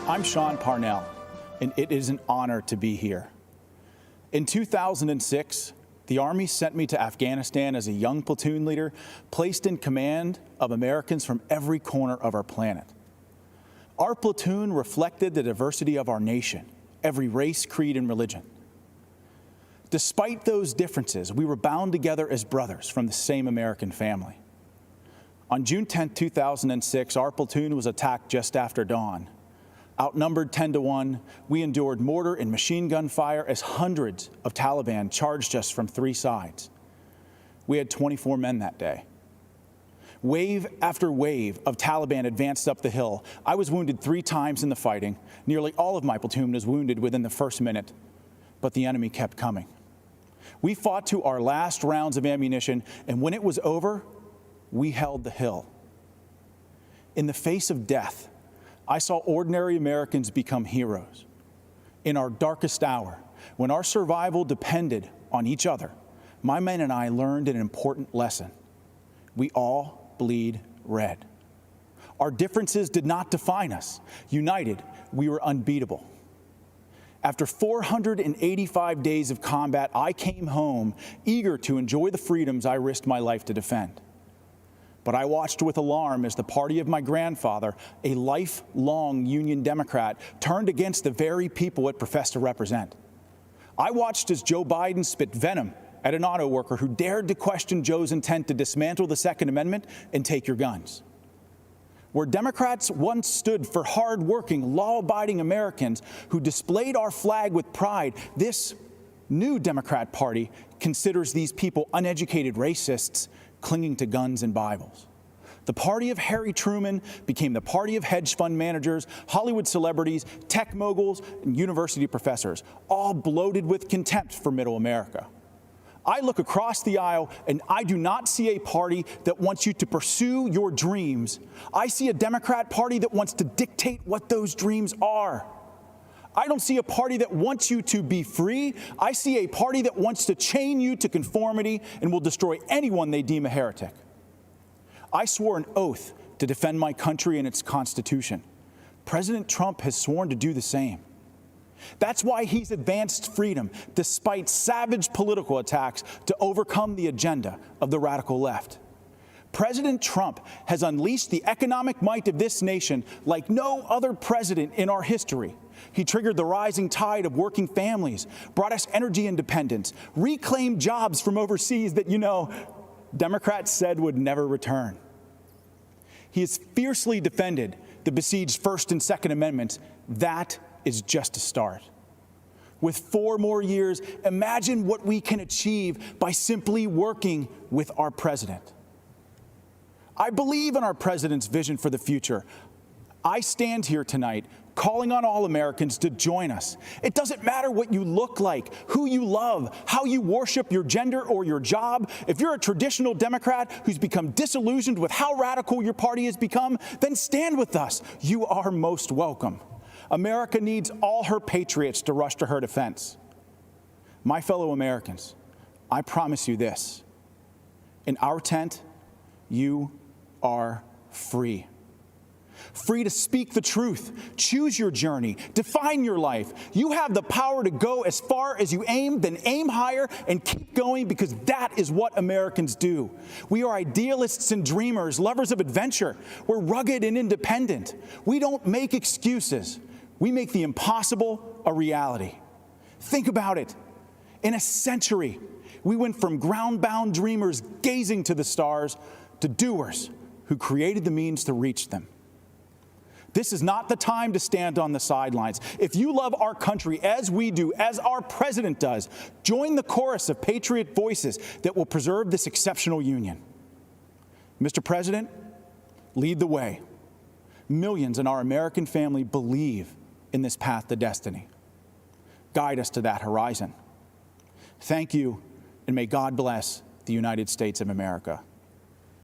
I'm Sean Parnell, and it is an honor to be here. In 2006, the Army sent me to Afghanistan as a young platoon leader, placed in command of Americans from every corner of our planet. Our platoon reflected the diversity of our nation, every race, creed, and religion. Despite those differences, we were bound together as brothers from the same American family. On June 10, 2006, our platoon was attacked just after dawn. Outnumbered 10-1, we endured mortar and machine gun fire as hundreds of Taliban charged us from three sides. We had 24 men that day. Wave after wave of Taliban advanced up the hill. I was wounded 3 times in the fighting. Nearly all of my platoon was wounded within the first minute, but the enemy kept coming. We fought to our last rounds of ammunition, and when it was over, we held the hill. In the face of death, I saw ordinary Americans become heroes. In our darkest hour, when our survival depended on each other, my men and I learned an important lesson. We all bleed red. Our differences did not define us. United, we were unbeatable. After 485 days of combat, I came home eager to enjoy the freedoms I risked my life to defend. But I watched with alarm as the party of my grandfather, a lifelong Union Democrat, turned against the very people it professed to represent. I watched as Joe Biden spit venom at an auto worker who dared to question Joe's intent to dismantle the Second Amendment and take your guns. Where Democrats once stood for hard-working, law-abiding Americans who displayed our flag with pride, this new Democrat Party considers these people uneducated racists clinging to guns and Bibles. The party of Harry Truman became the party of hedge fund managers, Hollywood celebrities, tech moguls, and university professors, all bloated with contempt for middle America. I look across the aisle and I do not see a party that wants you to pursue your dreams. I see a Democrat Party that wants to dictate what those dreams are. I don't see a party that wants you to be free. I see a party that wants to chain you to conformity and will destroy anyone they deem a heretic. I swore an oath to defend my country and its Constitution. President Trump has sworn to do the same. That's why he's advanced freedom, despite savage political attacks, to overcome the agenda of the radical left. President Trump has unleashed the economic might of this nation like no other president in our history. He triggered the rising tide of working families, brought us energy independence, reclaimed jobs from overseas that, Democrats said would never return. He has fiercely defended the besieged First and Second Amendments. That is just a start. With 4 more years, imagine what we can achieve by simply working with our president. I believe in our president's vision for the future. I stand here tonight calling on all Americans to join us. It doesn't matter what you look like, who you love, how you worship your gender or your job. If you're a traditional Democrat who's become disillusioned with how radical your party has become, then stand with us. You are most welcome. America needs all her patriots to rush to her defense. My fellow Americans, I promise you this. In our tent, you are free. Free to speak the truth, choose your journey, define your life. You have the power to go as far as you aim, then aim higher and keep going, because that is what Americans do. We are idealists and dreamers, lovers of adventure. We're rugged and independent. We don't make excuses. We make the impossible a reality. Think about it. In a century, we went from ground-bound dreamers gazing to the stars to doers who created the means to reach them. This is not the time to stand on the sidelines. If you love our country as we do, as our president does, join the chorus of patriot voices that will preserve this exceptional union. Mr. President, lead the way. Millions in our American family believe in this path to destiny. Guide us to that horizon. Thank you, and may God bless the United States of America.